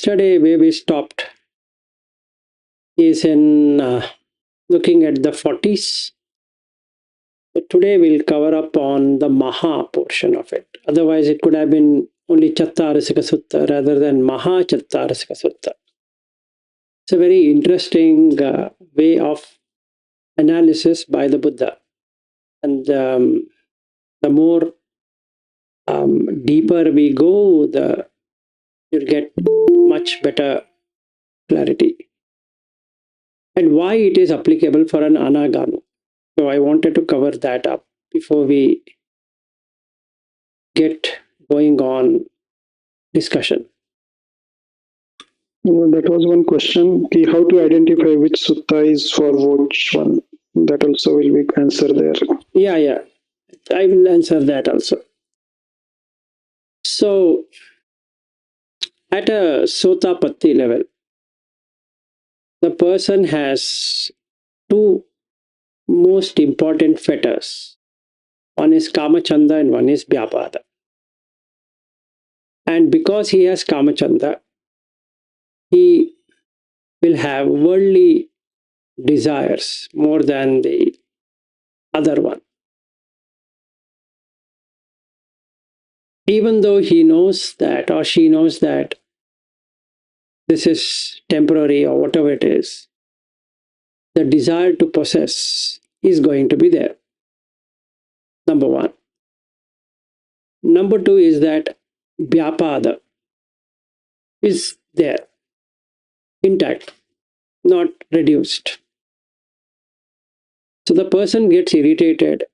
yesterday where we stopped is in looking at the 40s. So today we'll cover up on the maha portion of it. Otherwise, it could have been only Chattariskasutta rather than Mahachattariskasutta. It's a very interesting way of analysis by the Buddha. And the more deeper we go, you'll get much better clarity. And why it is applicable for an anagami. So I wanted to cover that up before we get going on discussion. Well, that was one question. How to identify which sutta is for which one? That also will be answered there. Yeah. I will answer that also. So, at a sotapatti level, the person has two most important fetters. One is kamachanda and one is vyapada. And because he has kamachanda, he will have worldly desires more than the other one. Even though he knows that or she knows that this is temporary or whatever it is, the desire to possess is going to be there. Number one. Number two is that vyapada is there, intact, not reduced. So the person gets irritated,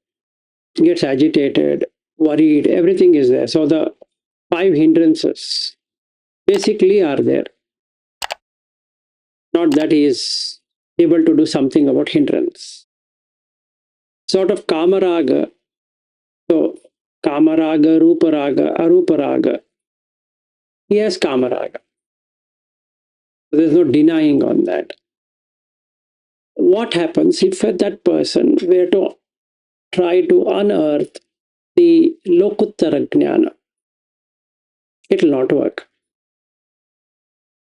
gets agitated, worried, everything is there. So the 5 hindrances basically are there. Not that he is able to do something about hindrance. Sort of kamaraga. So kamaraga, ruparaga, aruparaga. He has kamaraga. There's no denying on that. What happens if that person were to try to unearth the lokuttara jnana? It will not work.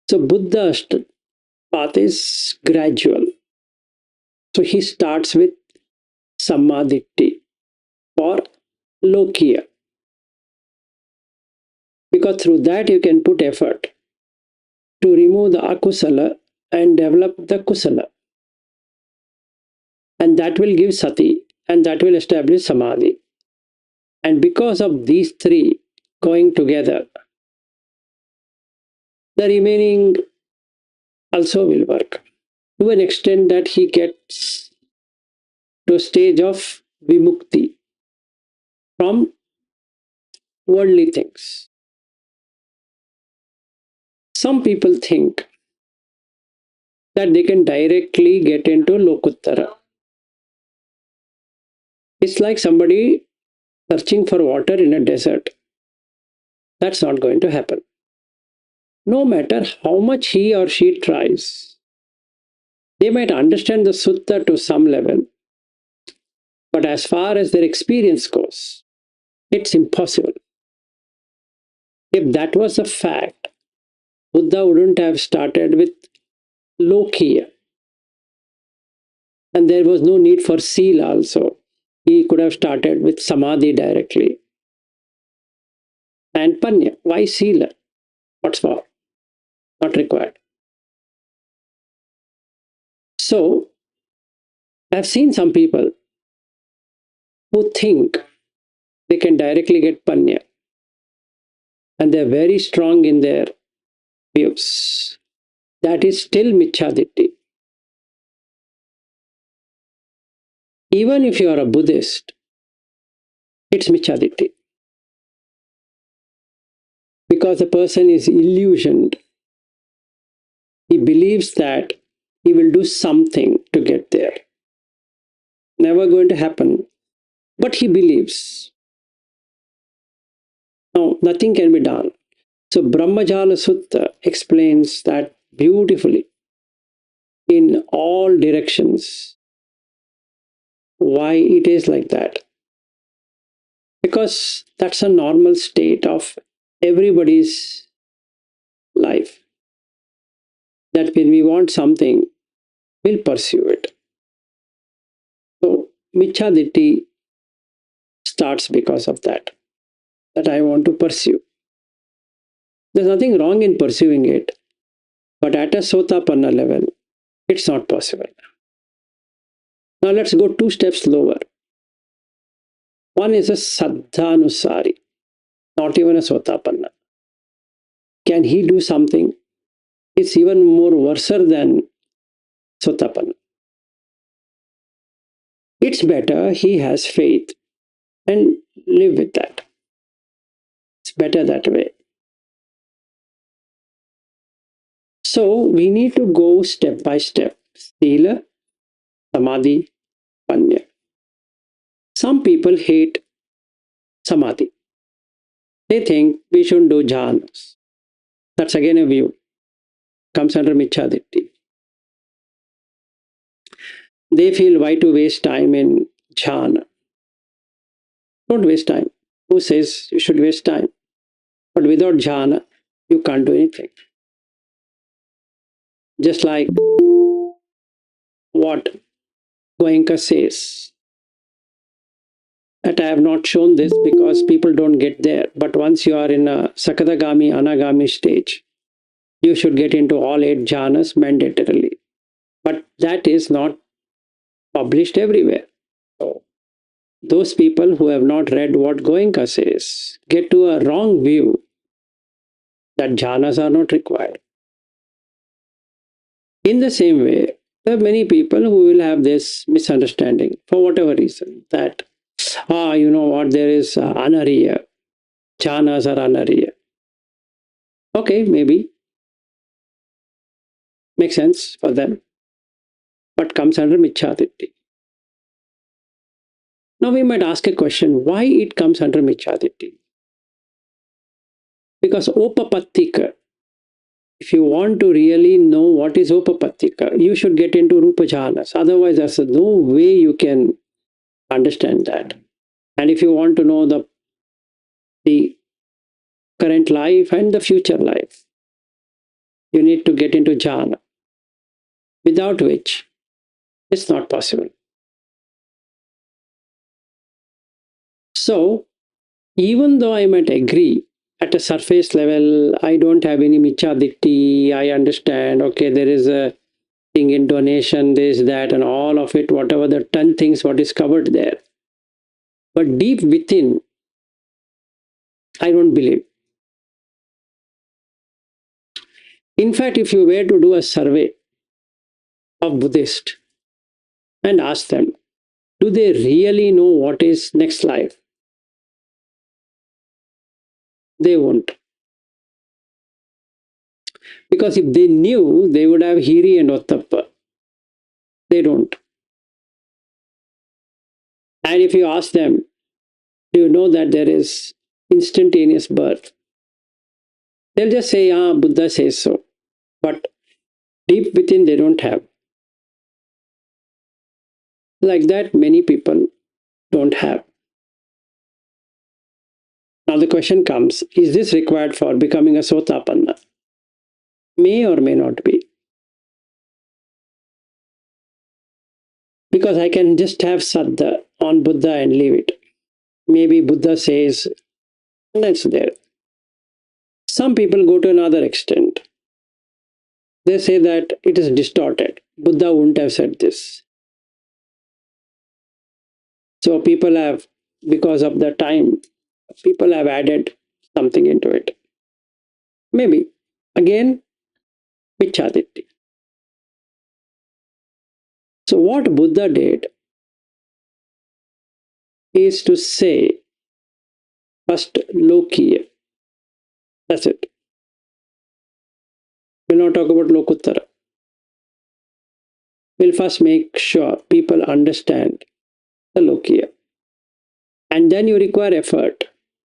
So Buddha's path is gradual. So he starts with sammaditthi or lokiya. Because through that you can put effort to remove the akusala and develop the kusala. And that will give sati and that will establish samadhi. And because of these three going together, the remaining also will work to an extent that he gets to a stage of vimukti from worldly things. Some people think that they can directly get into lokuttara. It's like somebody searching for water in a desert. That's not going to happen. No matter how much he or she tries, they might understand the sutta to some level, but as far as their experience goes, it's impossible. If that was a fact, Buddha wouldn't have started with lokiya. And there was no need for sila also. He could have started with samadhi directly. And panya, why sila? What's for? Not required. So, I've seen some people who think they can directly get panya. And they're very strong in their views. That is still michhaditti. Even if you are a Buddhist, it's michhaditti. Because the person is illusioned. He believes that he will do something to get there. Never going to happen. But he believes. No, nothing can be done. So Brahmajala Sutta explains that beautifully in all directions. Why it is like that? Because that's a normal state of everybody's life. that when we want something, we'll pursue it. So Michhaditi starts because of that I want to pursue. There's nothing wrong in pursuing it, but at a Sotapanna level, it's not possible. Now let's go 2 steps lower. One is a Saddhanusari, not even a Sotapanna. Can he do something? It's even more worse than Sotapanna. It's better he has faith and live with that. It's better that way. So we need to go step by step. Sila, Samadhi, Panya. Some people hate Samadhi. They think we shouldn't do jhanas. That's again a view. Comes under Michhaditi. They feel why to waste time in jhana. Don't waste time. Who says you should waste time? But without jhana, you can't do anything. Just like what Goenka says. That I have not shown this because people don't get there. But once you are in a Sakadagami, Anagami stage, you should get into all 8 jhanas mandatorily. But that is not published everywhere. So those people who have not read what Goenka says get to a wrong view that jhanas are not required. In the same way, there are many people who will have this misunderstanding for whatever reason that, you know what, there is anariya, jhanas are anariya. Okay, maybe. Makes sense for them, but comes under Michhaditi. Now we might ask a question, why it comes under Michhaditi? Because Opapattika, if you want to really know what is Opapattika, you should get into Rupa Jhanas. Otherwise, there's no way you can understand that. And if you want to know the current life and the future life, you need to get into jhana, without which it's not possible. So, even though I might agree at a surface level, I don't have any michhadikti, I understand, okay, there is a thing in donation, this, that, and all of it, whatever the 10 things, what is covered there. But deep within, I don't believe. In fact, if you were to do a survey of Buddhists and ask them, do they really know what is next life? They won't. Because if they knew, they would have Hiri and Ottappa. They don't. And if you ask them, do you know that there is instantaneous birth? They'll just say, Buddha says so. But deep within, they don't have. Like that, many people don't have. Now the question comes, is this required for becoming a Sotapanna? May or may not be. Because I can just have Saddha on Buddha and leave it. Maybe Buddha says, and that's there. Some people go to another extent. They say that it is distorted. Buddha wouldn't have said this. So people have, because of the time, people have added something into it. Maybe. Again, Michhaditi. So what Buddha did is to say, first Lokiya. That's it. We'll not talk about Lokuttara. We'll first make sure people understand the Lokiya. And then you require effort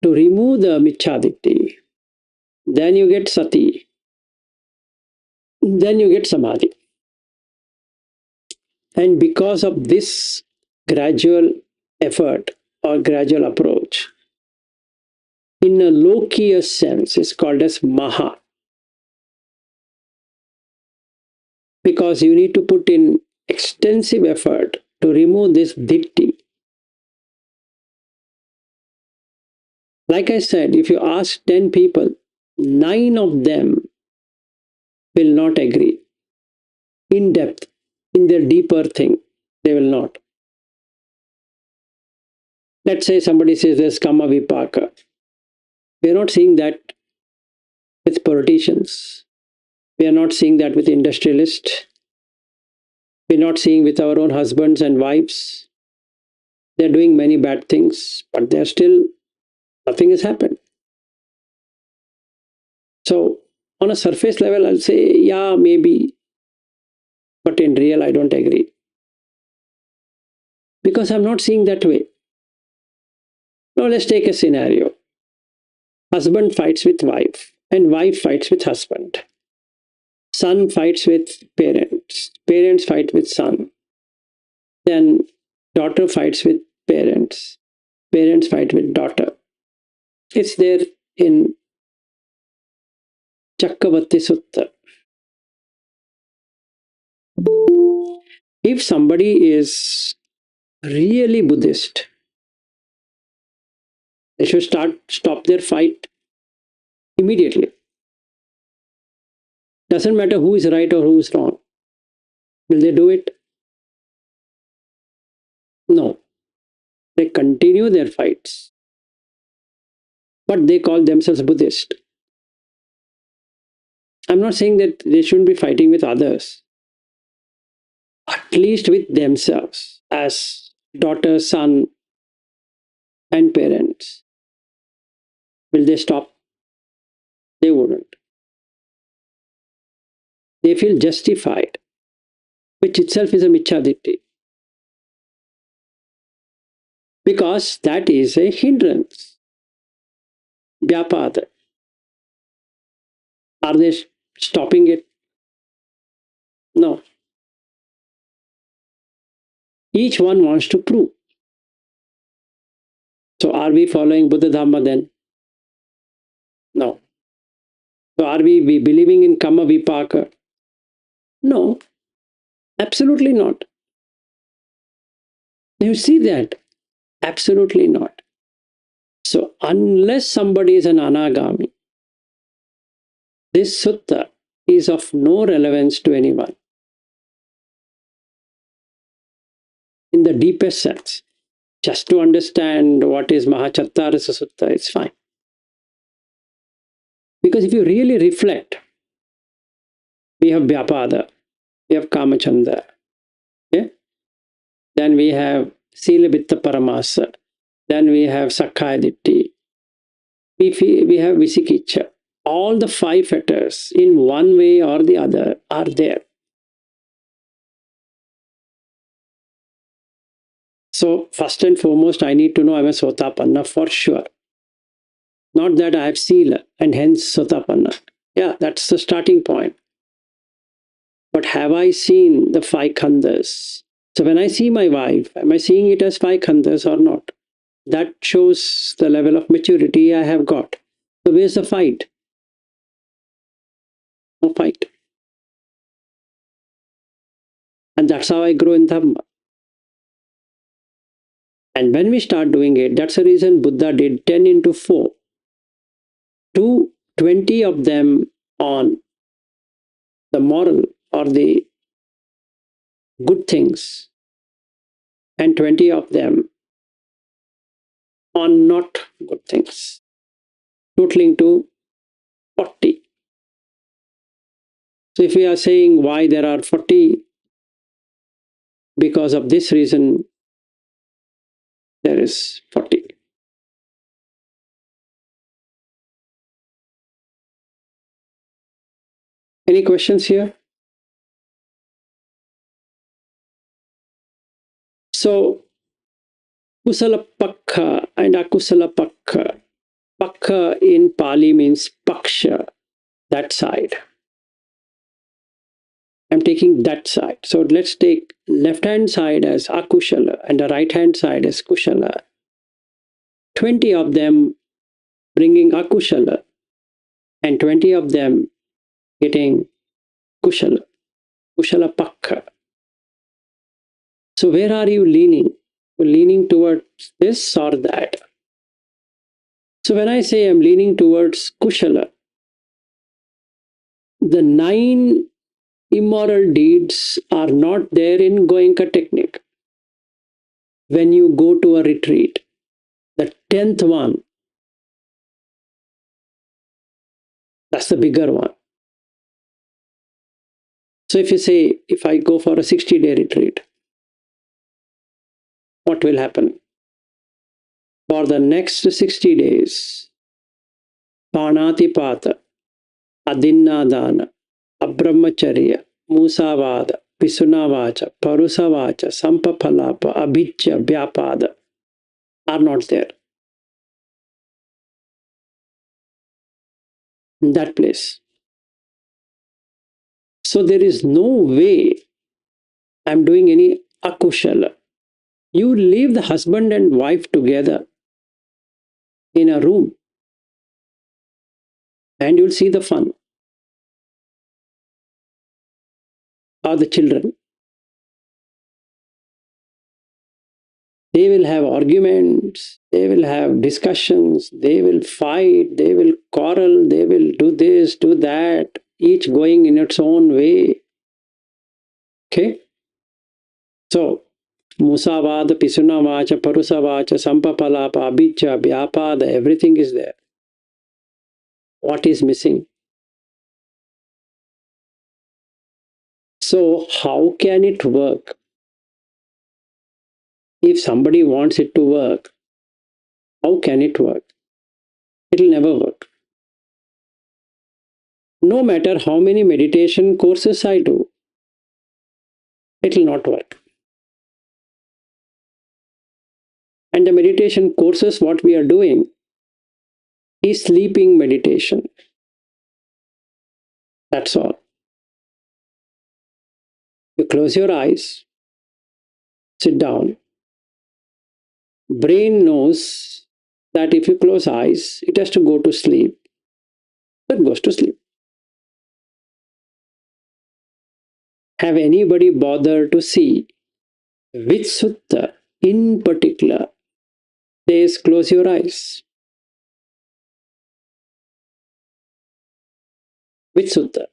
to remove the Michhaditi. Then you get Sati. Then you get Samadhi. And because of this gradual effort or gradual approach, in a Lokiya sense, is called as maha. because you need to put in extensive effort to remove this ditti. Like I said, if you ask 10 people, 9 of them will not agree in depth in their deeper thing. They will not. Let's say somebody says there's kama vipaka. We're not seeing that with politicians. We are not seeing that with industrialists. We're not seeing with our own husbands and wives. They're doing many bad things, but they're still, nothing has happened. So on a surface level, I'll say, yeah, maybe, but in real, I don't agree. Because I'm not seeing that way. Now let's take a scenario. Husband fights with wife and wife fights with husband. Son fights with parents. Parents fight with son. Then daughter fights with parents. Parents fight with daughter. It's there in Mahachattariskasutta. If somebody is really Buddhist, they should stop their fight immediately. Doesn't matter who is right or who is wrong. Will they do it? No. They continue their fights. But they call themselves Buddhist. I'm not saying that they shouldn't be fighting with others. At least with themselves as daughter, son, and parents. Will they stop? They wouldn't. They feel justified, which itself is a michaditti. Because that is a hindrance. Vyapada. Are they stopping it? No. Each one wants to prove. So are we following Buddha Dhamma then? No. So are we believing in Kama Vipaka? No. Absolutely not. You see that? Absolutely not. So unless somebody is an anagami, this sutta is of no relevance to anyone. In the deepest sense. Just to understand what is Mahachattariskasutta, it's fine. Because if you really reflect, we have Vyapada, we have Kamachanda, okay? Then we have Sila Vitta Paramasa, then we have Sakkaya Ditti, we have Visikiccha. All the 5 fetters, in one way or the other, are there. So, first and foremost, I need to know I'm a Sotapanna for sure. Not that I have Sila and hence Sotapanna. Yeah, that's the starting point. But have I seen the 5 khandhas? So when I see my wife, am I seeing it as 5 khandhas or not? That shows the level of maturity I have got. So where's the fight? No fight. And that's how I grow in Dhamma. And when we start doing it, that's the reason Buddha did 10 into 4. 20 of them on the moral or the good things, and 20 of them on not good things, totaling to 40. So if we are saying why there are 40, because of this reason, there is 40. Any questions here? So, kusala pakha and akusala pakha. Pakha in Pali means paksha, that side. I'm taking that side. So let's take left hand side as akushala and the right hand side as kushala. 20 of them bringing akushala and 20 of them getting kushala. Kushala Pakha. So where are you leaning? You're leaning towards this or that. So when I say I'm leaning towards Kushala, the 9 immoral deeds are not there in Goenka technique. When you go to a retreat, the 10th one, that's the bigger one. So if you say, if I go for a 60-day retreat, what will happen? For the next 60 days, Panatipata, Adinnadana, Abrahmacharya, Musavada, Pisunavacha, Parusavacha, Sampapalapa, Abhijya, Vyapada are not there in that place. So there is no way I'm doing any akushala. You leave the husband and wife together in a room and you'll see the fun. Or the children. They will have arguments, they will have discussions, they will fight, they will quarrel, they will do this, do that, each going in its own way. Okay? So, Musavada, Pisunavacha, Parusavacha, Sampapalapa, Abhijja, Vyapada, everything is there. What is missing? So, how can it work? If somebody wants it to work, how can it work? It will never work. No matter how many meditation courses I do, it will not work. And the meditation courses, what we are doing is sleeping meditation. That's all. You close your eyes, sit down. Brain knows that if you close eyes, it has to go to sleep. So it goes to sleep. Have anybody bothered to see which sutta in particular says close your eyes? Which sutta?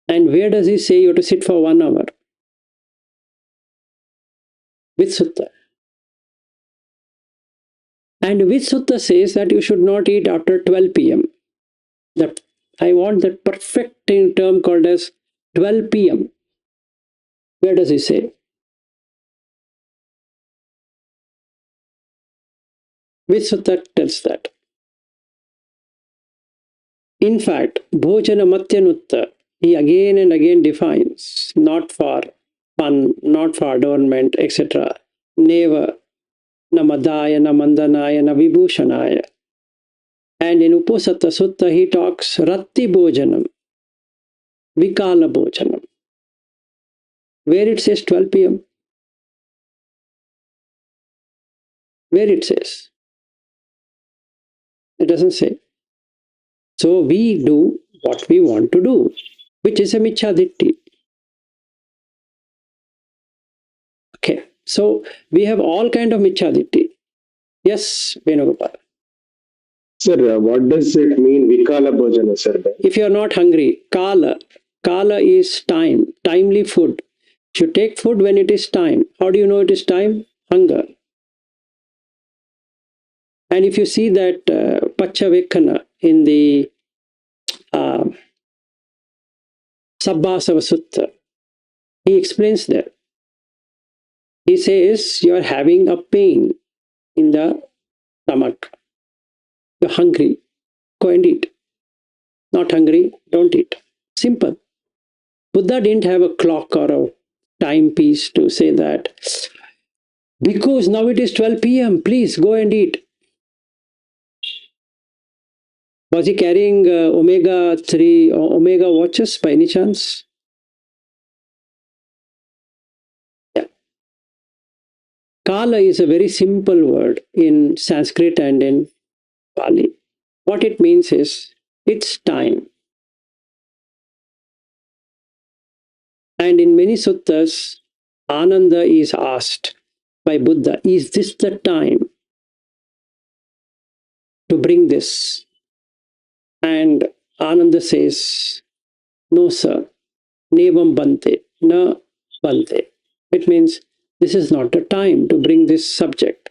And where does he say you have to sit for 1 hour? Which sutta? And which sutta says that you should not eat after 12 p.m.? That I want that perfect term called as 12 p.m. Where does he say? Which sutta tells that? In fact, Bhojana Matyanutta, he again and again defines, not for fun, not for adornment, etc. Neva, na madaya, na mandanaya, na vibhushanaya. And in Upasatta Sutta, he talks Ratti Bhojanam, Vikala Bhojanam, where it says 12 p.m. Where it says? It doesn't say. So we do what we want to do, which is a Michhaditti. Okay, so we have all kind of Michhaditti. Yes, Venugopal. Sir, what does it mean, Vikala Bhojana, sir? If you are not hungry, Kala is time, timely food. You should take food when it is time. How do you know it is time? Hunger. And if you see that Pachavekana in the Sabbasava Sutta, he explains that. He says you are having a pain in the stomach. You're hungry, go and eat. Not hungry, don't eat. Simple. Buddha didn't have a clock or a timepiece to say that because now it is 12 p.m., please go and eat. Was he carrying omega 3 or omega watches by any chance? Yeah. Kala is a very simple word in Sanskrit and in Pali. What it means is It's time. And in many suttas, Ananda is asked by Buddha, is this the time to bring this? And Ananda says, no, sir, nevam bante, na bante. It means this is not the time to bring this subject.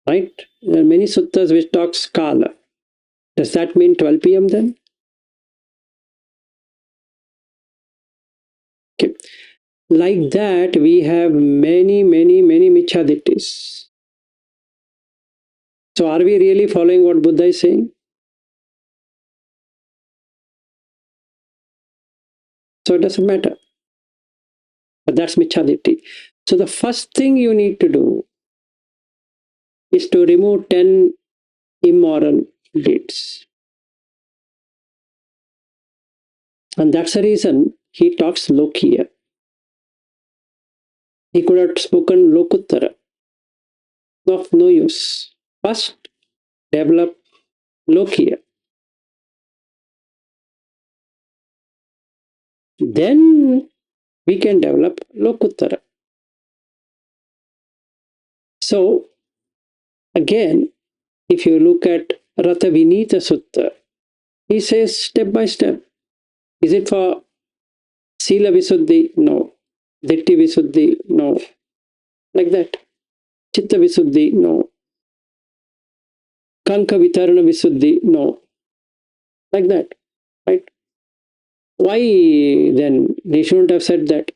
Right? There are many suttas which talks kala. Does that mean 12 p.m. then? Okay. Like that, we have many michhadittis. So are we really following what Buddha is saying? So it doesn't matter. But that's michhaditti. So the first thing you need to do is to remove 10 immoral deeds. And that's the reason he talks Lokiya. He could have spoken Lokuttara. Of no use. First, develop Lokiya. Then we can develop Lokuttara. So, again, if you look at Ratha Vinita Sutta, he says step by step. Is it for Sila Visuddhi? No. Ditti Visuddhi? No. Like that. Chitta Visuddhi? No. Kanka Vitarana Visuddhi? No. Like that. Right? Why then? They shouldn't have said that.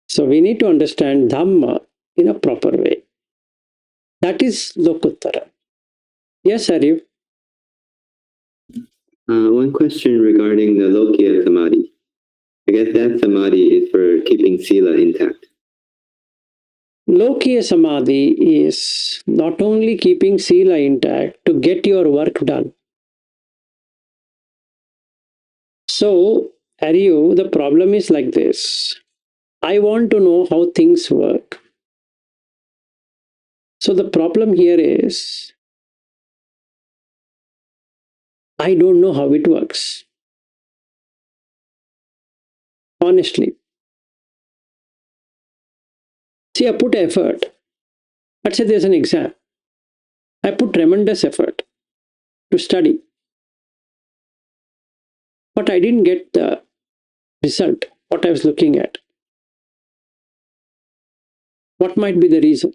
So we need to understand Dhamma in a proper way. That is Lokuttara. Yes, Arif? One question regarding the Lokiya Samadhi. I guess that Samadhi is for keeping Sila intact. Lokiya Samadhi is not only keeping Sila intact to get your work done. So, Aryu, the problem is like this. I want to know how things work. So the problem here is, I don't know how it works. Honestly. See, I put effort. Let's say there's an exam. I put tremendous effort to study. But I didn't get the result, what I was looking at. What might be the reason?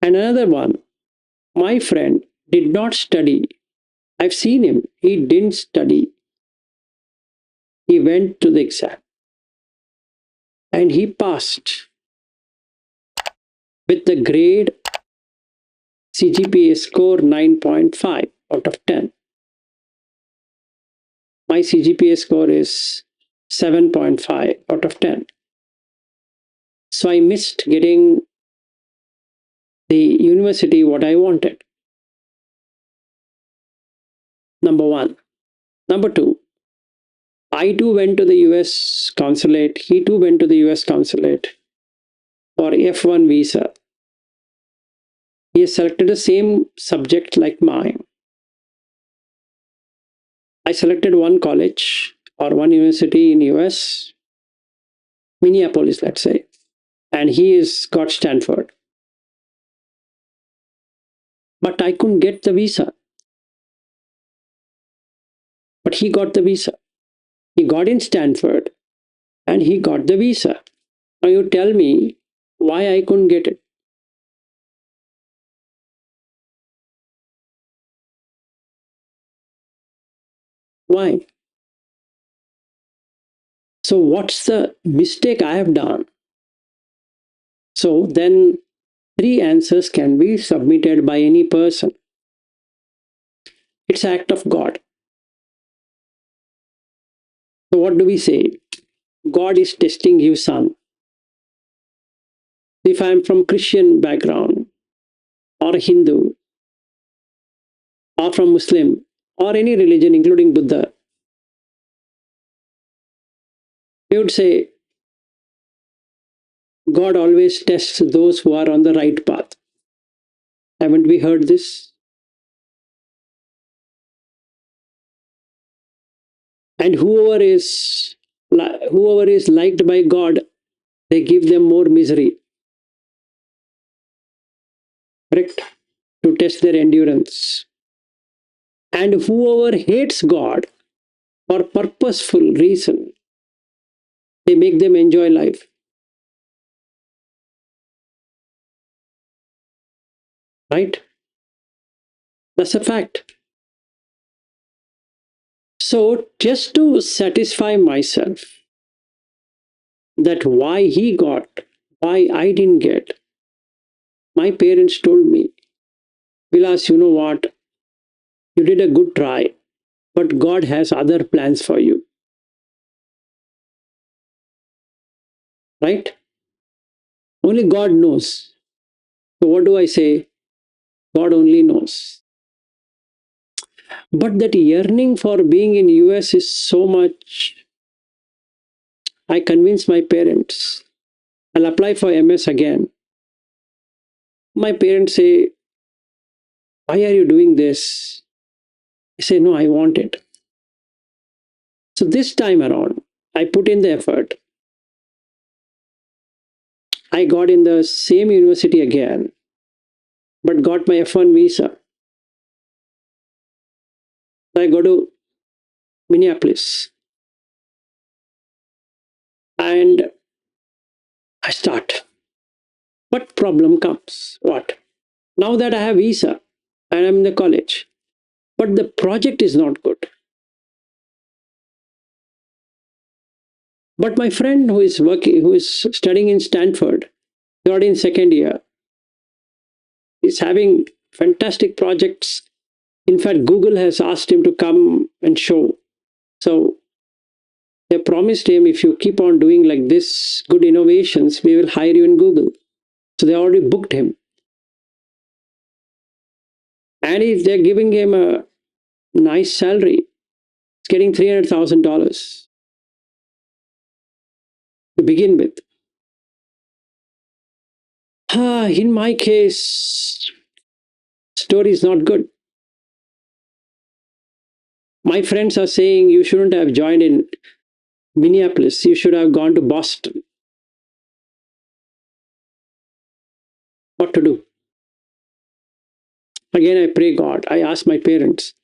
And another one, my friend did not study. I've seen him. He didn't study. He went to the exam. And he passed with the grade CGPA score 9.5 out of 10. My CGPA score is 7.5 out of 10. So I missed getting the university what I wanted. Number one. Number two, I too went to the US consulate. He too went to the US consulate for F1 visa. He has selected the same subject like mine. I selected one college or one university in US, Minneapolis, let's say, and he has got Stanford. But I couldn't get the visa. But he got the visa. He got in Stanford and he got the visa. Now you tell me why I couldn't get it. Why? So what's the mistake I have done? So then 3 answers can be submitted by any person. It's act of God. So what do we say? God is testing you, son. If I am from Christian background or Hindu or from Muslim or any religion including Buddha, we would say God always tests those who are on the right path. Haven't we heard this? And whoever is liked by God, they give them more misery. Correct? To test their endurance. And whoever hates God for purposeful reason, they make them enjoy life. Right? That's a fact. So just to satisfy myself that why he got, why I didn't get, my parents told me, Vilas, you know what? You did a good try, but God has other plans for you. Right? Only God knows. So what do I say? God only knows. But that yearning for being in US is so much. I convinced my parents. I'll apply for MS again. My parents say, why are you doing this? I say, no, I want it. So this time around, I put in the effort. I got in the same university again, but got my F1 visa. So I go to Minneapolis and I start. But problem comes. What? Now that I have visa and I'm in the college, but the project is not good. But my friend who is studying in Stanford, got in second year, is having fantastic projects. In fact, Google has asked him to come and show. So they promised him, if you keep on doing like this, good innovations, we will hire you in Google. So they already booked him. And if they're giving him a nice salary, it's getting $300,000 to begin with. In my case, story is not good. My friends are saying you shouldn't have joined in Minneapolis. You should have gone to Boston. What to do? Again, I pray God. I ask my parents,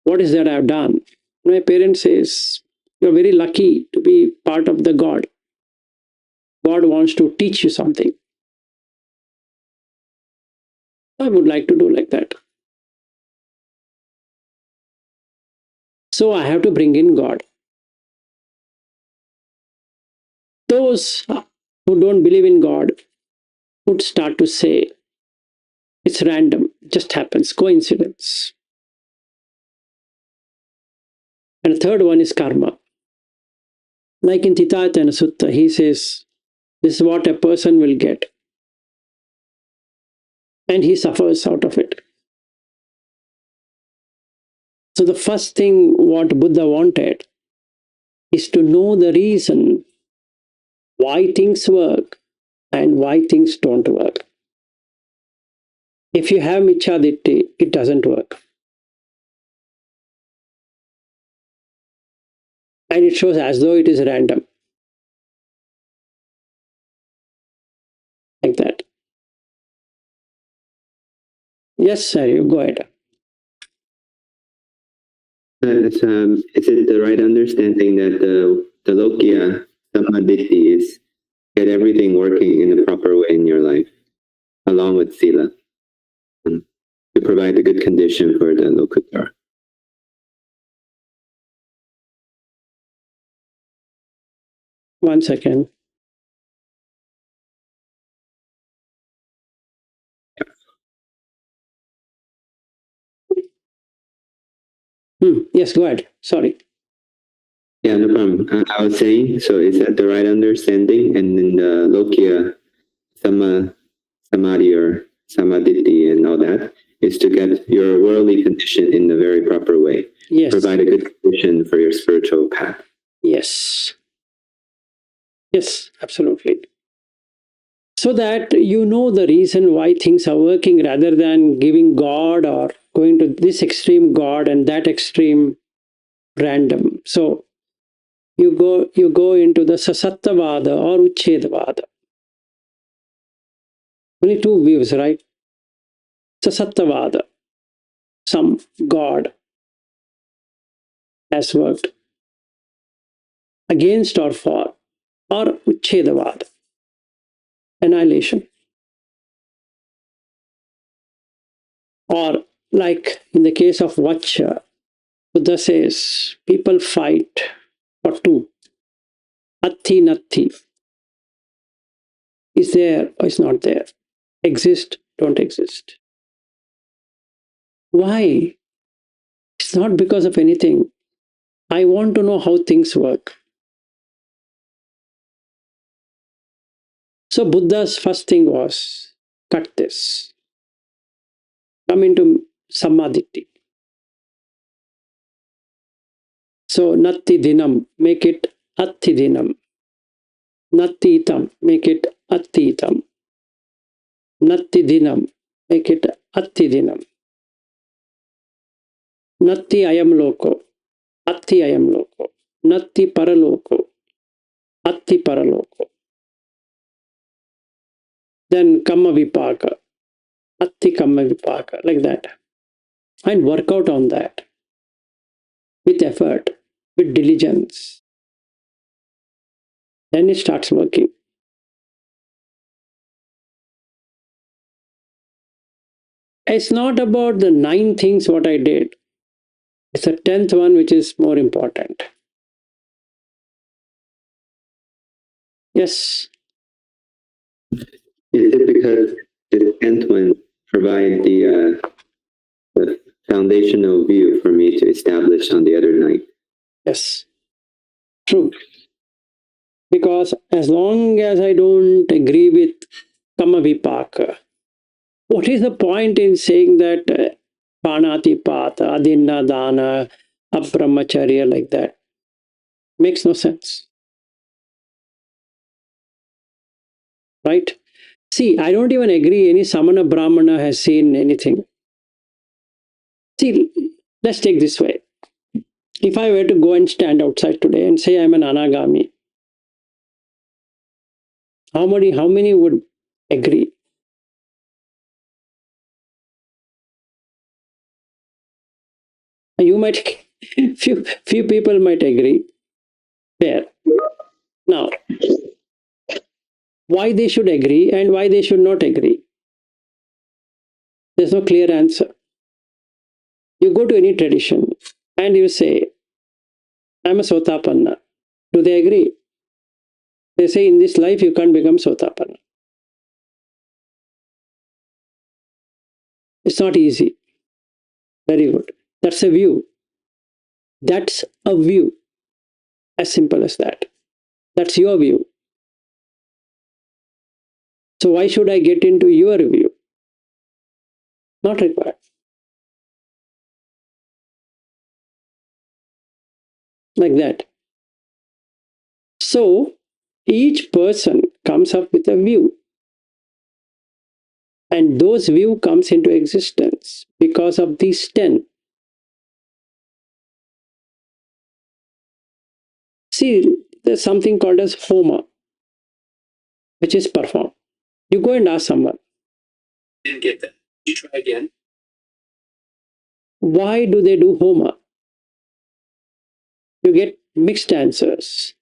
what is that I've done? My parents says, you're very lucky to be part of the God. God wants to teach you something. I would like to do like that. So I have to bring in God. Those who don't believe in God would start to say, it's random, it just happens, coincidence. And the third one is karma. Like in Titayatana Sutta, he says, this is what a person will get. And he suffers out of it. So the first thing what Buddha wanted is to know the reason why things work and why things don't work. If you have michaditti, it doesn't work. And it shows as though it is random. Like that. Yes, sir, you go ahead. Is it the right understanding that the Lokiya Samaditi is get everything working in the proper way in your life, along with Sila, to provide a good condition for the Lokuttara? One second. Yes, go ahead. Sorry. Yeah, no problem. I was saying, so is that the right understanding? And then the Lokiya Samadhi or Samaditi and all that is to get your worldly condition in the very proper way. Yes. Provide a good condition for your spiritual path. Yes. Yes, absolutely. So that you know the reason why things are working, rather than giving God or going to this extreme God and that extreme random. So you go into the Sasattavada or Uchchedavada. Only two views, right? Sasattavada, some God has worked against or for, or Uchchedavada, annihilation. Or like in the case of Vacha, Buddha says people fight for two. Atti Natti. Is there or is not there? Exist, don't exist. Why? It's not because of anything. I want to know how things work. So Buddha's first thing was cut this. Come into Samadhi. So Natti Dinam, make it Atti Dinam. Natti Itam, make it Atti Itam. Natti Dinam, make it Atti Dinam. Natti Ayam Loko, Atti Ayam Loko. Natti Paraloko, Atti Paraloko. Then Kamma Vipaka, Atti Kamma Vipaka, like that. And work out on that with effort, with diligence. Then it starts working. It's not about the 9 things what I did. It's the 10th one which is more important. Yes. Is it because the 10th one provide the foundational view for me to establish on the other 9? Yes. True. Because as long as I don't agree with Kama Vipaka, what is the point in saying that Panati Pata, Adinna Dana, Abrahmacharya, like that? Makes no sense. Right? See, I don't even agree any Samana Brahmana has seen anything. See, let's take this way. If I were to go and stand outside today and say I'm an Anagami, how many would agree? You might, few people might agree. Fair. Now, why they should agree and why they should not agree? There's no clear answer. You go to any tradition and you say, I'm a Sotapanna. Do they agree? They say in this life you can't become Sotapanna. It's not easy. Very good. That's a view. That's a view. As simple as that. That's your view. So why should I get into your view? Not required. Like that. So each person comes up with a view. And those view comes into existence because of these 10. See, there's something called as Homa, which is performed. You go and ask someone. Didn't get that. You try again. Why do they do Homa? You get mixed answers.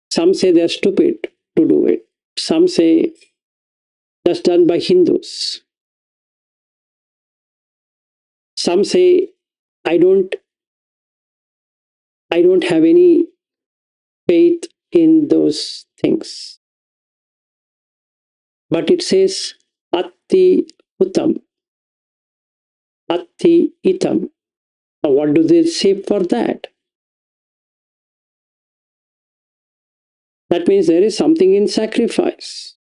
Some say they're stupid to do it. Some say that's done by Hindus. Some say I don't have any faith in those things. But it says Atti Uttam, Atti Itam. Now, what do they say for that? That means there is something in sacrifice.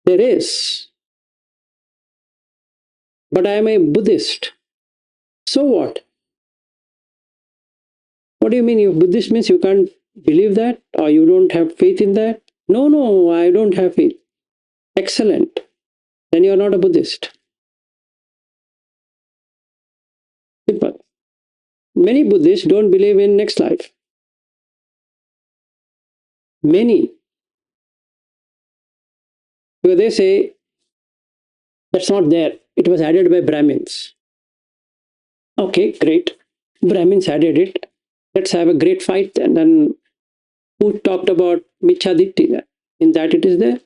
There is. But I am a Buddhist. So what? What do you mean? If Buddhist means you can't believe that or you don't have faith in that? No, I don't have faith. Excellent. Then you're not a Buddhist. Simple. Many Buddhists don't believe in next life. Many. Because they say, that's not there. It was added by Brahmins. Okay, great. Brahmins added it. Let's have a great fight then. Then who talked about Michaditti then? In that it is there.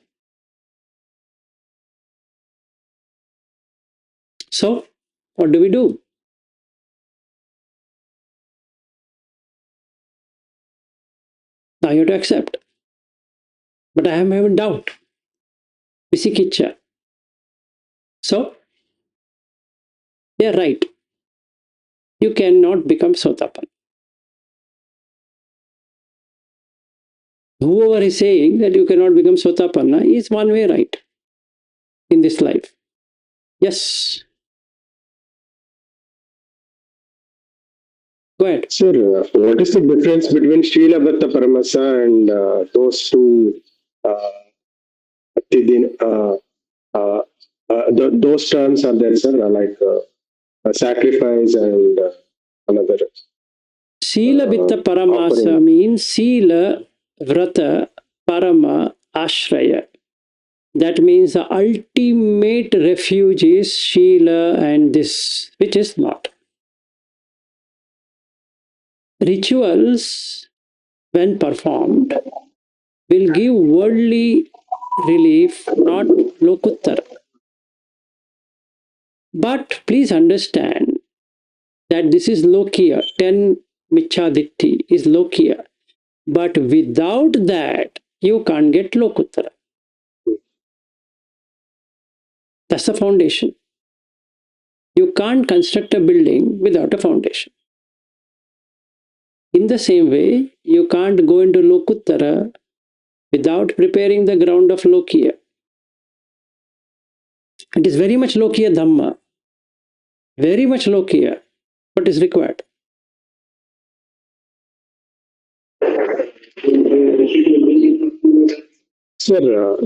So, what do we do? Now you have to accept. But I am having doubt. Visikiccha. So, they are right. You cannot become Sotapan. Whoever is saying that you cannot become Sotapanna is one way right in this life. Yes. Go ahead. Sir, what is the difference between Srila Bhatta Paramasa and those two those terms are there, sir, like sacrifice and another. Sila Vitta Paramasa offering. means Sila Vrata Parama Ashraya. That means the ultimate refuge is Shila and this, which is not. Rituals, when performed, will give worldly relief, not Lokuttara. But please understand that this is Lokiya, 10 Michaditti is Lokiya. But without that, you can't get Lokuttara. That's the foundation. You can't construct a building without a foundation. In the same way, you can't go into Lokuttara without preparing the ground of Lokiya. It is very much Lokiya Dhamma. Very much Lokiya. What is required? Sir,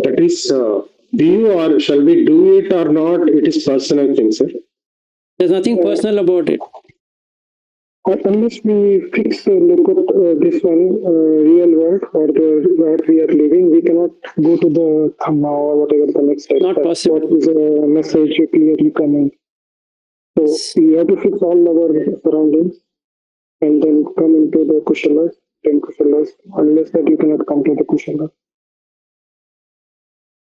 that is, do you or shall we do it or not? It is personal thing, sir. There's nothing personal about it. Unless we fix look at this one real world or the where we are living, we cannot go to the Dhamma or whatever the next step. Not possible. What is a message clearly coming. So we have to fix all our surroundings and then come into the Kushalas, 10 Kushalas. Unless that you cannot come to the Kushala.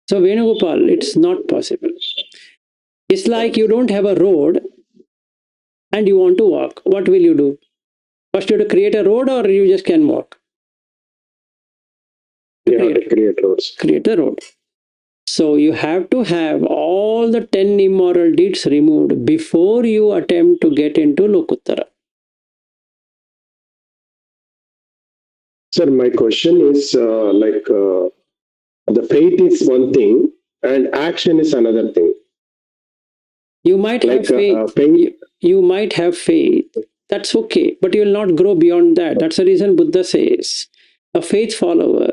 So Venugopal, it's not possible. It's like you don't have a road and you want to walk. What will you do? First you have to create a road or you just can walk? We have to create roads. Create a road. So you have to have all the 10 immoral deeds removed before you attempt to get into Lokuttara. Sir, my question is the faith is one thing and action is another thing. You might have faith. You might have faith. That's okay. But you will not grow beyond that. That's the reason Buddha says a faith follower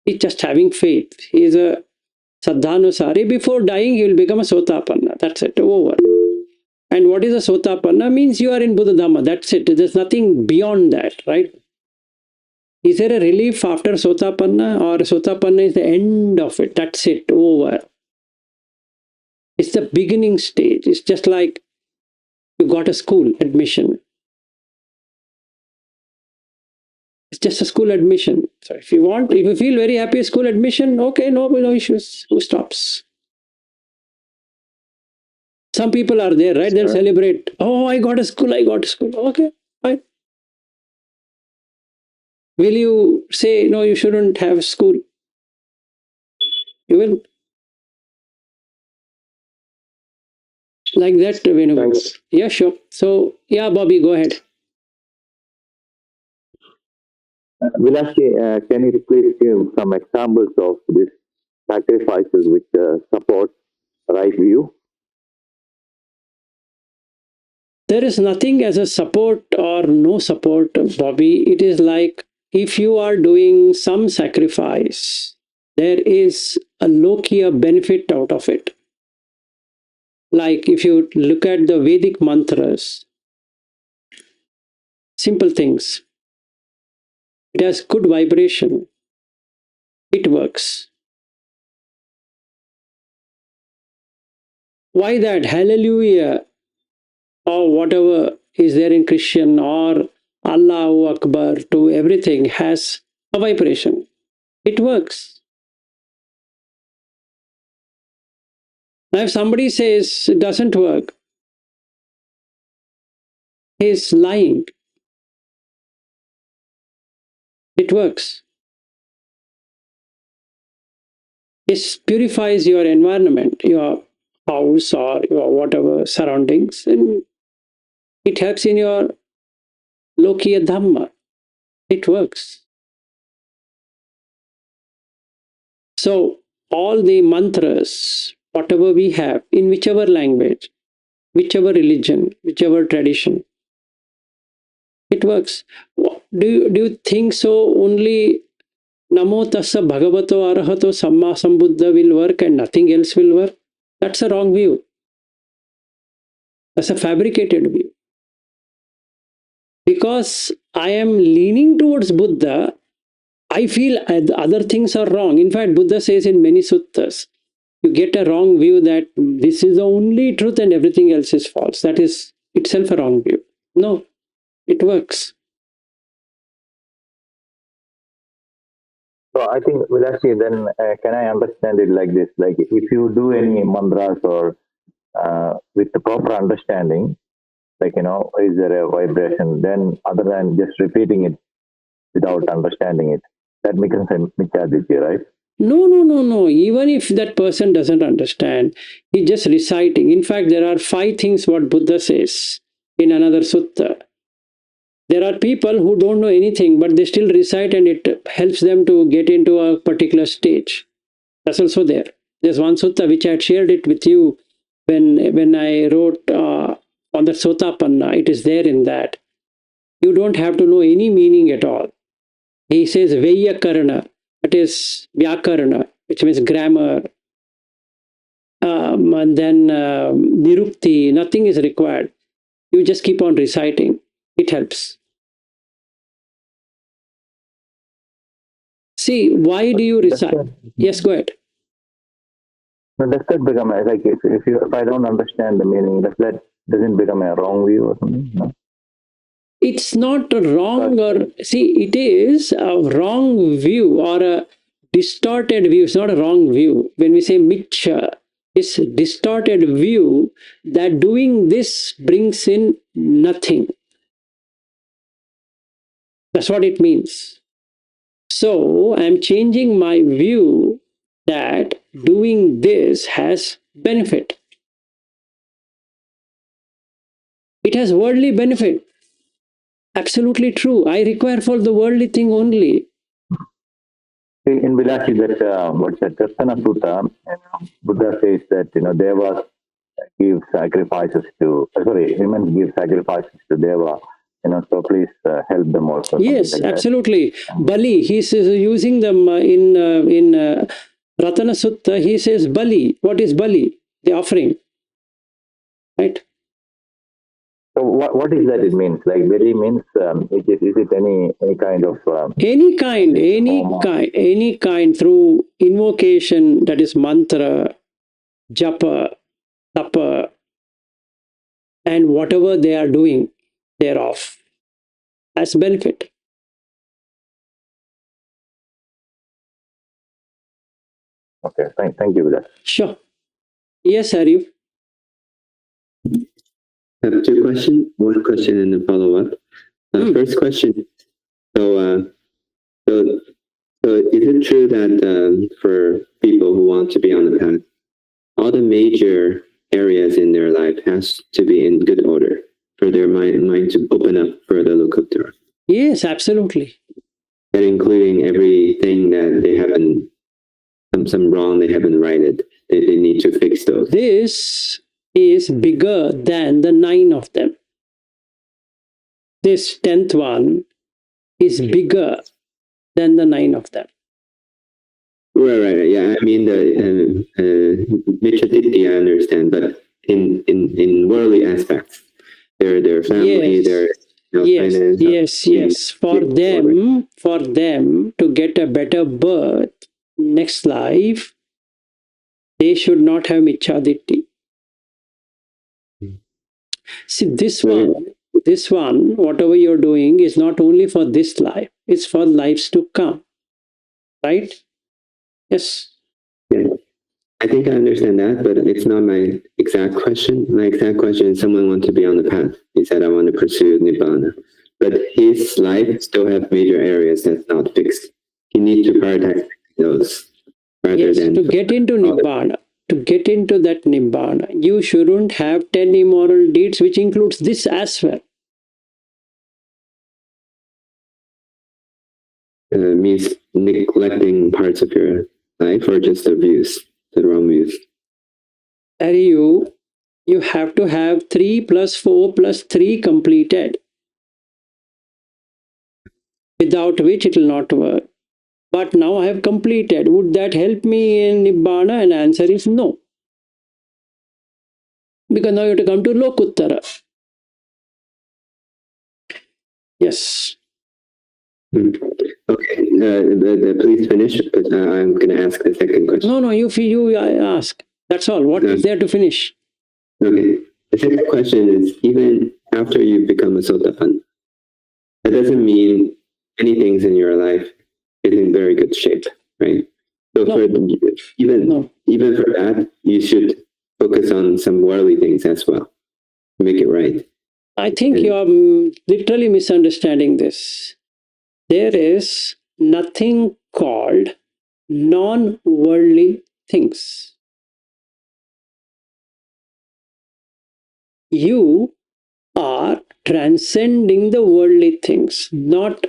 is just having faith. He is a Saddhanusari. Before dying, he will become a Sotapanna. That's it. Over. And what is a Sotapanna? Means you are in Buddha Dhamma. That's it. There's nothing beyond that, right? Is there a relief after Sotapanna, or Sotapanna is the end of it? That's it. Over. It's the beginning stage. It's just like you got a school admission. It's just a school admission. So if you feel very happy at school admission, okay, no issues. Who stops? Some people are there, right? They'll celebrate. Oh, I got a school. Okay, fine. Will you say, no, you shouldn't have school? You will. Like that, Venu. Thanks. Yeah, sure. So, yeah, Bobby, go ahead. Vilashi, can you please give some examples of these sacrifices which support right view? There is nothing as a support or no support, Bobby. It is like if you are doing some sacrifice there is a Lokiya benefit out of it. Like if you look at the Vedic mantras, simple things, it has good vibration, it works. Why that Hallelujah or whatever is there in Christian or Allahu Akbar to everything has a vibration? It works. Now, if somebody says it doesn't work, he's lying. It works. It purifies your environment, your house or your whatever surroundings, and it helps in your Lokiya Dhamma. It works. So, all the mantras, whatever we have, in whichever language, whichever religion, whichever tradition, it works. Do you think so only Namo Tassa Bhagavato Arahato Samma Sambuddha will work and nothing else will work? That's a wrong view. That's a fabricated view. Because I am leaning towards Buddha, I feel other things are wrong. In fact, Buddha says in many suttas, you get a wrong view that this is the only truth and everything else is false. That is itself a wrong view. No, it works. So I think, Vilashi, then can I understand it like this? Like if you do any mantras or with the proper understanding, like, is there a vibration, then other than just repeating it without understanding it, that becomes a Michaditya, right? No. Even if that person doesn't understand, he's just reciting. In fact, there are 5 things what Buddha says in another sutta. There are people who don't know anything, but they still recite and it helps them to get into a particular stage. That's also there. There's one sutta which I had shared it with you when I wrote on the Sotapanna. It is there in that. You don't have to know any meaning at all. He says Vyakarana, that is Vyakarana, which means grammar. And then Nirukti, nothing is required. You just keep on reciting. It helps. See, why do you recite? Yes, go ahead. No, does that become like if I don't understand the meaning, doesn't become a wrong view or something? No? It's not a wrong or see, it is a wrong view or a distorted view. It's not a wrong view. When we say Michha, it's a distorted view that doing this brings in nothing. That's what it means. So I'm changing my view that doing this has benefit. It has worldly benefit. Absolutely true. I require for the worldly thing only. In Vilashi, that what's that? Sutta, Buddha says that Devas give sacrifices to humans give sacrifices to Deva. So please help them also. Yes, like absolutely. Bali, he says using them in Ratana Sutta. He says Bali. What is Bali? The offering, right? So what is that? It means like Bali means is it any kind of any kind through invocation, that is mantra, japa, tapa, and whatever they are doing thereof as benefit. Okay, thank you for that. Sure. Yes, Arif. I have 2 questions, 1 question and a follow-up. First question, so is it true that for people who want to be on the path, all the major areas in their life has to be in good order for their mind to open up for the Lokuttara? Yes, absolutely. And including everything that they haven't, some wrong they haven't righted. They need to fix those. This is bigger than the 9 of them. This 10th one is bigger than the 9 of them. Right. Yeah, I mean the Mahachattariskasutta I understand, but in worldly aspects, their family, Yes, their yes, finance, yes, yes. For them to get a better birth next life, they should not have michaditti. See, this one, whatever you're doing is not only for this life, it's for lives to come, right? Yes. Yeah. I think I understand that, but it's not my exact question. My exact question is someone wants to be on the path. He said, I want to pursue Nibbana. But his life still have major areas that's not fixed. He needs to prioritize those rather Yes, than to get into Nibbana, to get into that Nibbana, you shouldn't have 10 immoral deeds, which includes this as well. means neglecting parts of your life or just the views, the wrong views. You have to have 3 plus 4 plus 3 completed, without which it will not work. But now I have completed. Would that help me in Nibbana? And answer is no. Because now you have to come to Lokuttara. Yes. Okay, please finish, but I'm going to ask the second question. No, you ask. That's all. What is there to finish? Okay, the second question is, even after you become a Sotapan, that doesn't mean anything's in your life is in very good shape, right? So No. even for that, you should focus on some worldly things as well to make it right. I think you are literally misunderstanding this. There is nothing called non-worldly things. You are transcending the worldly things, not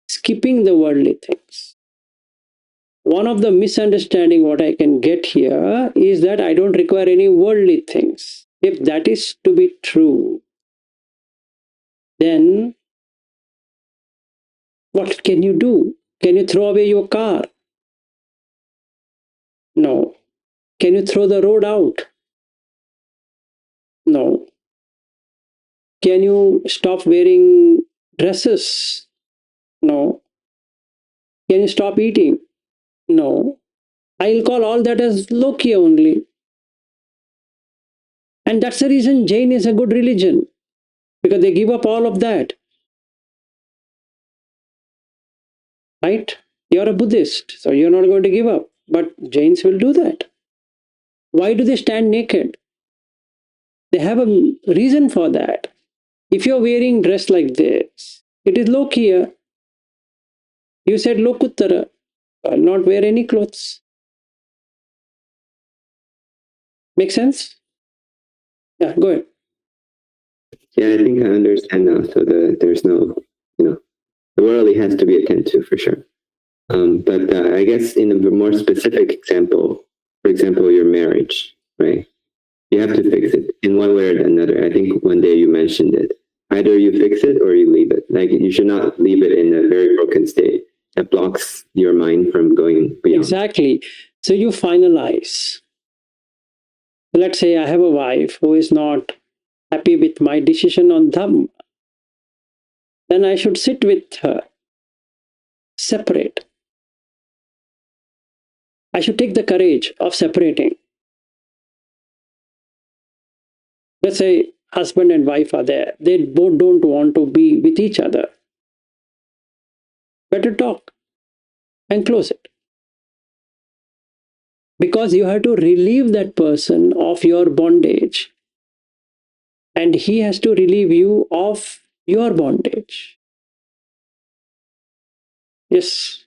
skipping the worldly things. One of the misunderstanding what I can get here is that I don't require any worldly things. If that is to be true, then what can you do? Can you throw away your car? No. Can you throw the road out? No. Can you stop wearing dresses? No. Can you stop eating? No. I'll call all that as Lokia only. And that's the reason Jain is a good religion, because they give up all of that. Right? You're a Buddhist, so you're not going to give up. But Jains will do that. Why do they stand naked? They have a reason for that. If you're wearing dress like this, it is Lokiya. You said Lokuttara. I'll not wear any clothes. Make sense? Yeah, go ahead. Yeah, I think I understand now. So there's no, the worldly has to be attended to for sure. But I guess in a more specific example, for example, your marriage, right? You have to fix it in one way or another. I think one day you mentioned it. Either you fix it or you leave it. Like you should not leave it in a very broken state that blocks your mind from going beyond. Exactly. So you finalize. Let's say I have a wife who is not happy with my decision on Dhamma. Then I should sit with her, separate. I should take the courage of separating. Let's say husband and wife are there. They both don't want to be with each other. Better talk and close it. Because you have to relieve that person of your bondage. And he has to relieve you of your bondage. Yes.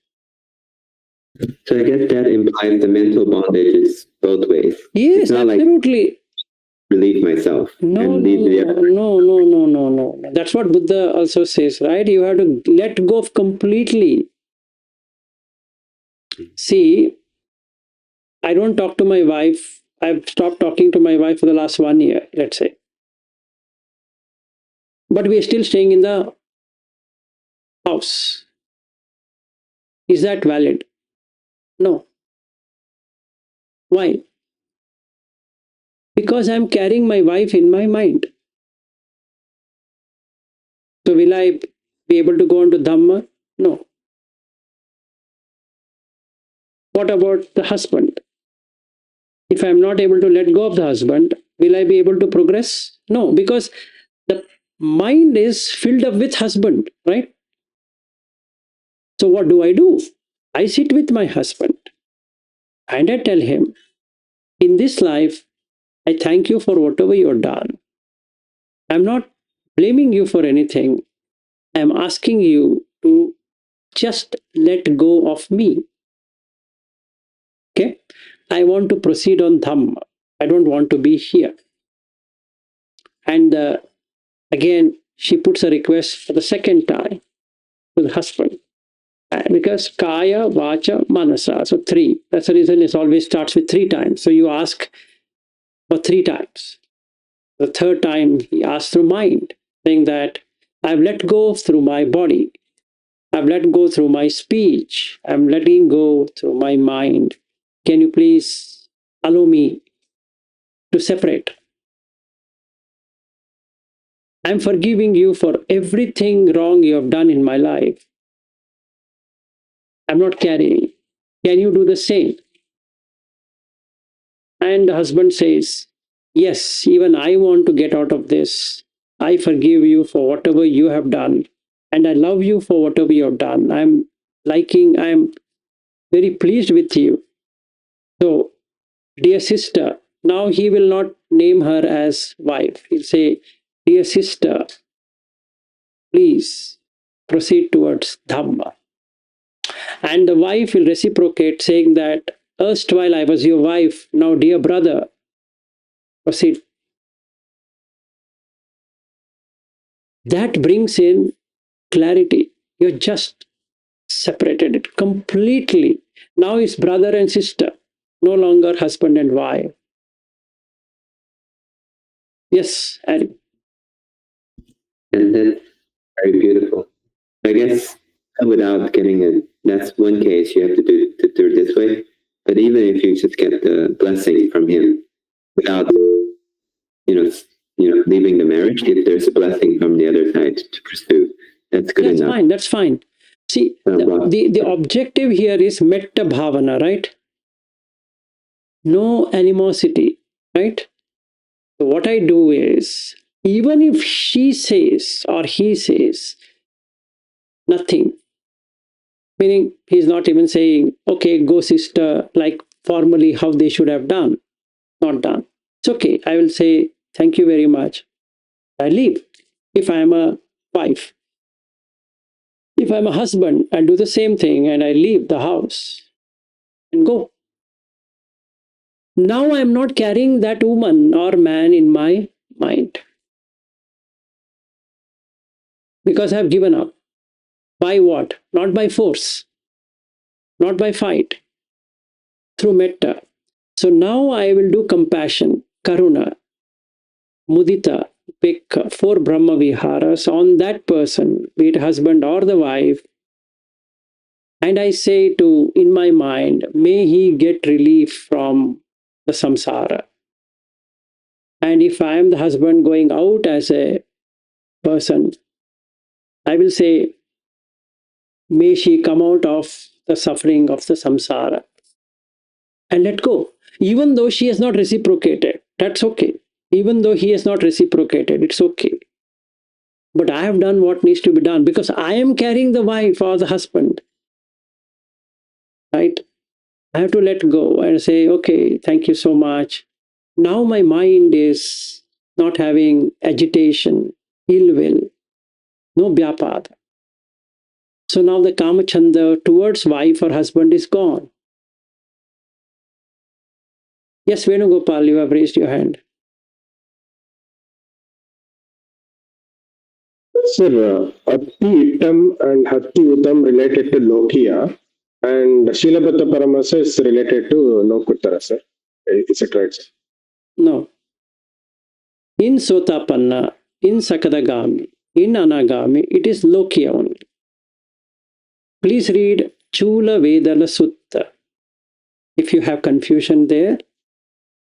So I guess that implies the mental bondage is both ways. Yes, it's not absolutely. Like relieve myself. No. That's what Buddha also says, right? You have to let go of completely. See, I don't talk to my wife. I've stopped talking to my wife for the last 1 year, let's say. But we're still staying in the house. Is that valid? No. Why? Because I'm carrying my wife in my mind. So will I be able to go into Dhamma? No. What about the husband? If I'm not able to let go of the husband, will I be able to progress? No, because the mind is filled up with husband, right? So what do? I sit with my husband and I tell him, in this life, I thank you for whatever you've done. I'm not blaming you for anything. I'm asking you to just let go of me. Okay? I want to proceed on Dhamma. I don't want to be here. And again, she puts a request for the second time to the husband. Because Kaya, Vacha, Manasa. So 3. That's the reason it always starts with 3 times. So you ask for 3 times. The third time he asks through mind, saying that I've let go through my body. I've let go through my speech. I'm letting go through my mind. Can you please allow me to separate? I'm forgiving you for everything wrong you have done in my life. I'm not carrying. Can you do the same? And the husband says, yes, even I want to get out of this. I forgive you for whatever you have done. And I love you for whatever you have done. I'm very pleased with you. So, dear sister, now he will not name her as wife. He'll say, dear sister, please proceed towards Dhamma. And the wife will reciprocate, saying that, erstwhile I was your wife, now dear brother, proceed. That brings in clarity. You're just separated it completely. Now it's brother and sister, no longer husband and wife. Yes, Ari. And that's very beautiful. I guess without getting it, that's one case you have to do it this way. But even if you just get the blessing from him without, leaving the marriage, if there's a blessing from the other side to pursue, that's good enough. That's fine. See, the objective here is metta bhavana, right? No animosity, right? So what I do is, even if she says or he says nothing, meaning he's not even saying, okay, go sister, like formally how they should have done, not done. It's okay. I will say, thank you very much. I leave. If I am a wife, if I'm a husband, I do the same thing and I leave the house and go. Now I'm not carrying that woman or man in my mind because I've given up. By what? Not by force, not by fight, through metta. So now I will do compassion, karuna, mudita, upekha, 4 Brahma Viharas on that person, be it husband or the wife. And I say in my mind, may he get relief from the samsara. And if I am the husband going out as a person, I will say, may she come out of the suffering of the samsara and let go. Even though she has not reciprocated, that's okay. Even though he has not reciprocated, it's okay. But I have done what needs to be done because I am carrying the wife or the husband. Right? I have to let go and say, okay, thank you so much. Now my mind is not having agitation, ill will, no vyapada. So now the kamachanda towards wife or husband is gone. Yes, Venugopal, you have raised your hand. Sir, Atti Ittam and Hatti Uttam related to Lokiya, and Shilabhata Paramasa is related to Lokuttara, sir. Is it right, sir? No. In Sotapanna, in Sakadagami, in Anagami, it is Lokiya only. Please read Chula Vedala Sutta. if you have confusion there,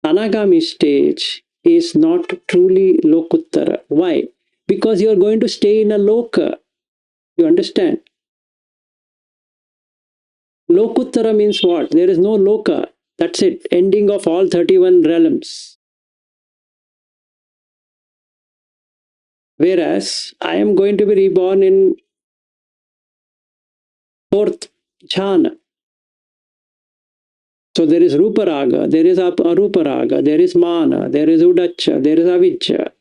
Anagami stage is not truly Lokuttara. Why? Because you are going to stay in a Loka. You understand? Lokuttara means what? There is no Loka. That's it. Ending of all 31 realms. Whereas I am going to be reborn in fourth jhana. So there is Rupa Raga, there is Arupa Raga, there is Mana, there is Udacha, there is Avijja.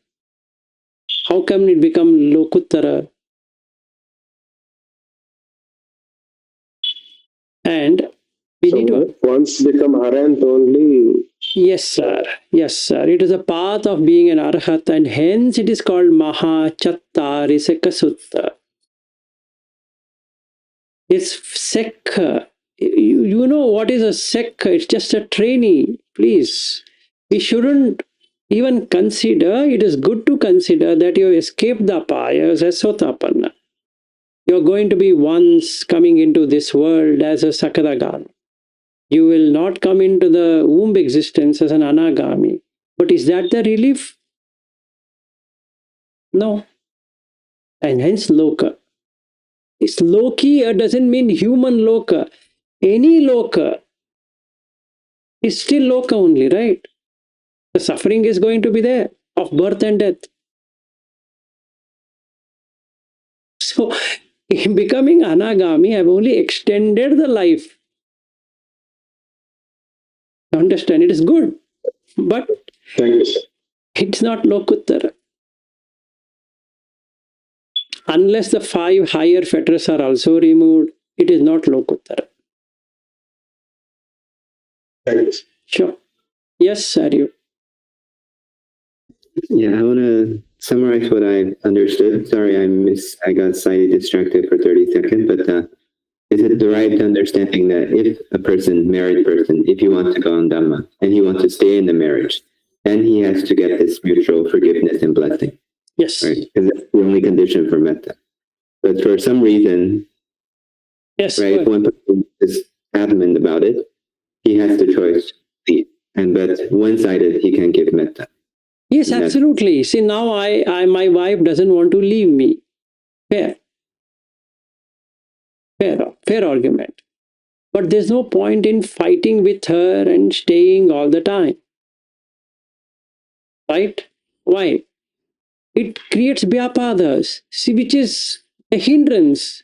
How can it become Lokuttara? And we need to. Once become Arahant only. Yes, sir. Yes, sir. It is a path of being an Arhat, and hence it is called Mahachattariskasutta. It's Sekha. You know what is a Sekha? It's just a trainee. Please. We shouldn't even consider, it is good to consider that you have escaped the apayas as Sotapanna. You're going to be once coming into this world as a Sakadagami. You will not come into the womb existence as an Anagami. But is that the relief? No. And hence Loka. This Lokiya doesn't mean human Loka. Any Loka is still Loka only, right? The suffering is going to be there of birth and death. So, in becoming Anagami, I've only extended the life. Understand? It is good, but Thank you, sir. it's not Lokuttara. Unless the 5 higher fetters are also removed, it is not Lokuttara. Thank you, sir. Sure. Yes, Saryu. Yeah, I want to summarize what I understood. Sorry, I got slightly distracted for 30 seconds, but is it the right understanding that if a married person, if he wants to go on Dhamma and he wants to stay in the marriage, then he has to get this mutual forgiveness and blessing, Yes. right? Because that's the only condition for metta. But for some reason, Yes. right, if one person is adamant about it, he has the choice to leave. But one-sided, he can give metta. Yes, absolutely. See, now my wife doesn't want to leave me. Fair argument. But there's no point in fighting with her and staying all the time. Right? Why? It creates vyapadas, see, which is a hindrance.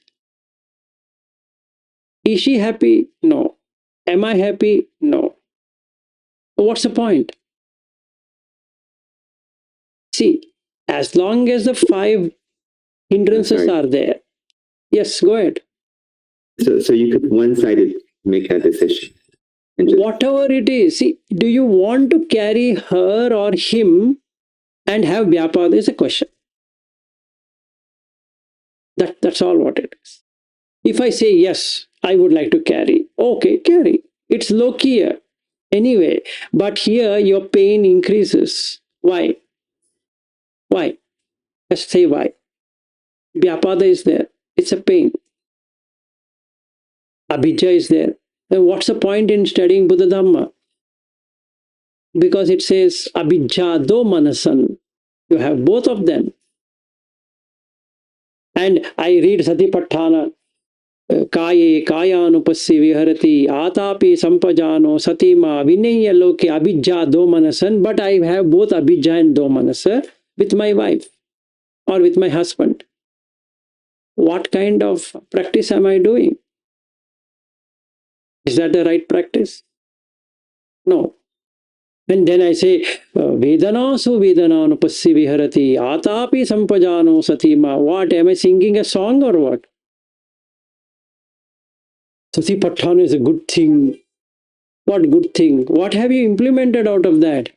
Is she happy? No. Am I happy? No. So what's the point? See, as long as the 5 hindrances are there. Yes, go ahead. So you could one-sided make that decision. Whatever it is, see, do you want to carry her or him and have vyapada is a question. That's all what it is. If I say yes, I would like to carry. Okay, carry. It's lokiya anyway. But here your pain increases. Why? Why? Just say why. Vyapada is there. It's a pain. Abhijja is there. Then what's the point in studying Buddha Dhamma? Because it says abhijja do manasan. You have both of them. And I read Satipatthana. Kaye kayanupassi viharati atapi sampajano satima vinaya loke abhijja do manasan. But I have both abhijja and do manasa with my wife or with my husband. What kind of practice am I doing? Is that the right practice? No. And then I say, Vedana su Vedana anupassi viharati atapi sampajano satima. What? Am I singing a song or what? Satipatthana is a good thing. What good thing? What have you implemented out of that?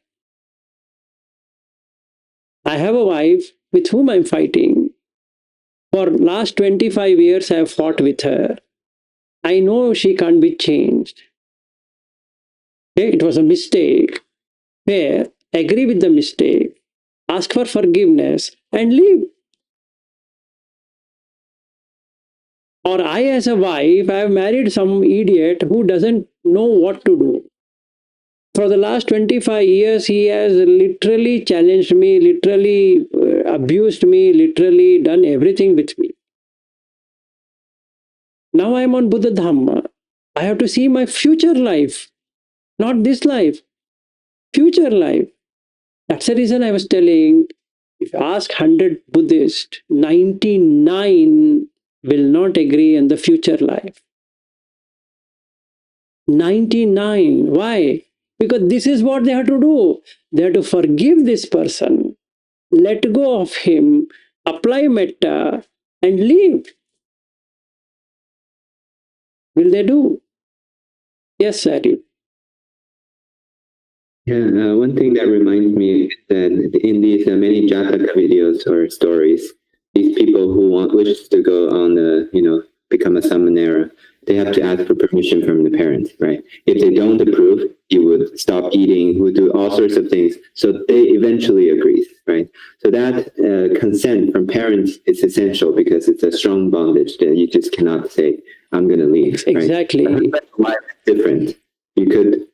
I have a wife with whom I'm fighting. For last 25 years I have fought with her. I know she can't be changed. Okay? It was a mistake. Fair. Agree with the mistake. Ask for forgiveness and leave. Or I as a wife, I have married some idiot who doesn't know what to do. For the last 25 years, he has literally challenged me, literally abused me, literally done everything with me. Now I am on Buddha Dhamma. I have to see my future life, not this life, future life. That's the reason I was telling, if you ask 100 Buddhists, 99 will not agree on the future life. 99. Why? Because this is what they have to do. They have to forgive this person, let go of him, apply metta, and leave. Will they do? Yes, Sari. Yeah, one thing that reminds me is that in these many Jataka videos or stories, these people who wish to go on, become a samanera, they have to ask for permission from the parents, right? If they don't approve, you would stop eating, would do all sorts of things. So they eventually agree, right? So that consent from parents is essential because it's a strong bondage that you just cannot say, I'm going to leave. Exactly. Right? Life is different. You could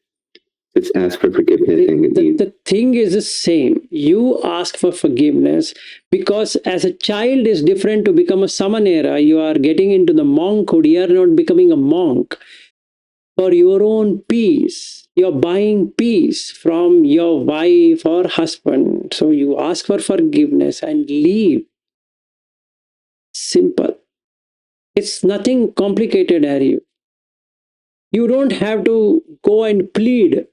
just ask for forgiveness and leave. The thing is the same. You ask for forgiveness because as a child is different to become a samanera. You are getting into the monkhood. You are not becoming a monk. For your own peace, you're buying peace from your wife or husband. So you ask for forgiveness and leave. Simple. It's nothing complicated, Harry. You don't have to go and plead.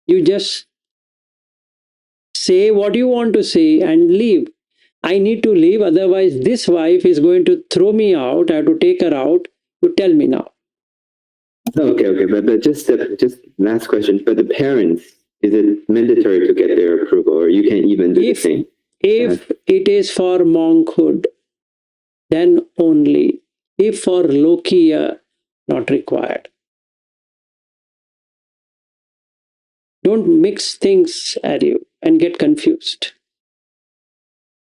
You just say what you want to say and leave. I need to leave, otherwise this wife is going to throw me out. I have to take her out. You tell me now. Okay, but just last question. For the parents, is it mandatory to get their approval, or you can even do the same? If it is for monkhood, then only. If for Lokiya, not required. Don't mix things at you and get confused.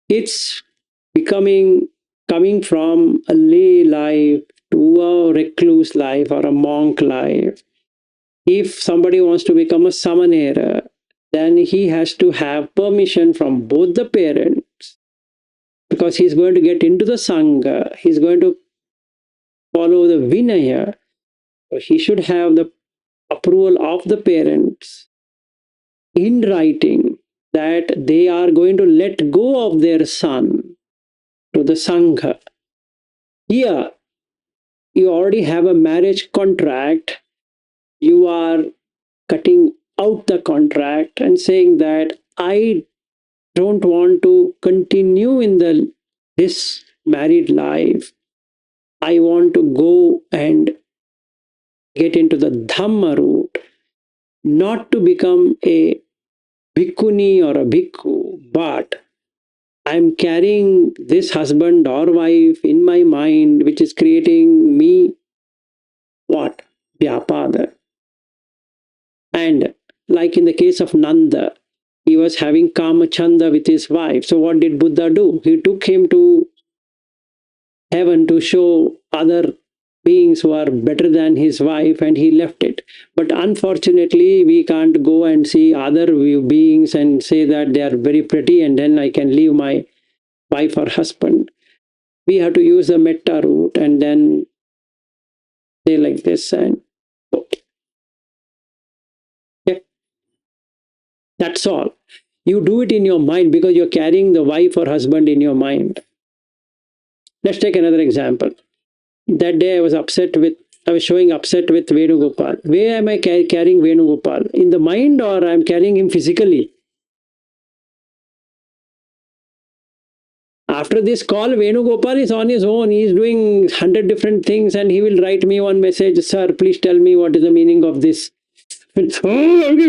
It's coming from a lay life to a recluse life or a monk life. If somebody wants to become a samanera, then he has to have permission from both the parents, because he's going to get into the sangha, he's going to follow the vinaya. So he should have the approval of the parents in writing that they are going to let go of their son to the sangha. Here, you already have a marriage contract. You are cutting out the contract and saying that I don't want to continue in this married life. I want to go and get into the Dhamma route, not to become a bhikkhuni or a bhikkhu, but I'm carrying this husband or wife in my mind, which is creating me what? Vyapada. And like in the case of Nanda, he was having Kamachanda with his wife. So what did Buddha do? He took him to heaven to show other beings who are better than his wife, and he left it. But unfortunately, we can't go and see other beings and say that they are very pretty and then I can leave my wife or husband. We have to use the metta route and then say like this and okay. Yeah. That's all. You do it in your mind because you're carrying the wife or husband in your mind. Let's take another example. That day I was showing upset with Venugopal. Where am I carrying Venugopal? In the mind, or I'm carrying him physically? After this call, Venugopal is on his own. He is doing 100 different things and he will write me one message, sir, please tell me what is the meaning of this. What will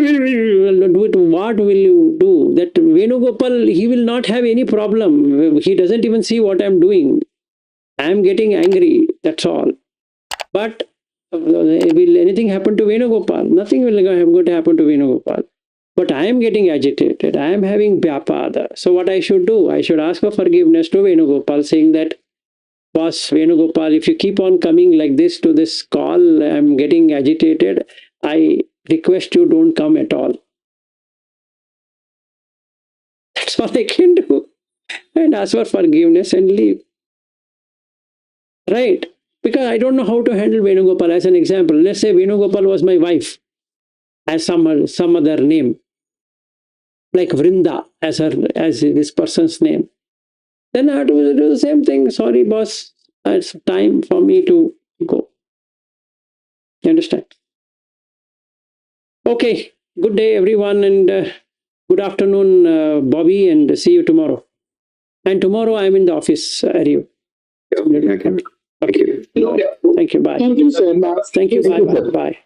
you do? That Venugopal, he will not have any problem. He doesn't even see what I'm doing. I'm getting angry, that's all. But will anything happen to Venugopal? Nothing will going to happen to Venugopal. But I am getting agitated. I am having Vyapada. So what I should do? I should ask for forgiveness to Venugopal, saying that, boss Venugopal, if you keep on coming like this to this call, I'm getting agitated. I request you don't come at all. That's all I can do. And ask for forgiveness and leave. Right? Because I don't know how to handle Venugopal. As an example, let's say Venugopal was my wife, as some other name, like Vrinda as this person's name. Then I have to do the same thing. Sorry, boss. It's time for me to go. You understand? Okay. Good day, everyone, and good afternoon, Bobby, and see you tomorrow. And tomorrow I'm in the office, Ariu. Okay. Thank you. Thank you. Bye. Thank you, sir. Thank you. Bye. Bye.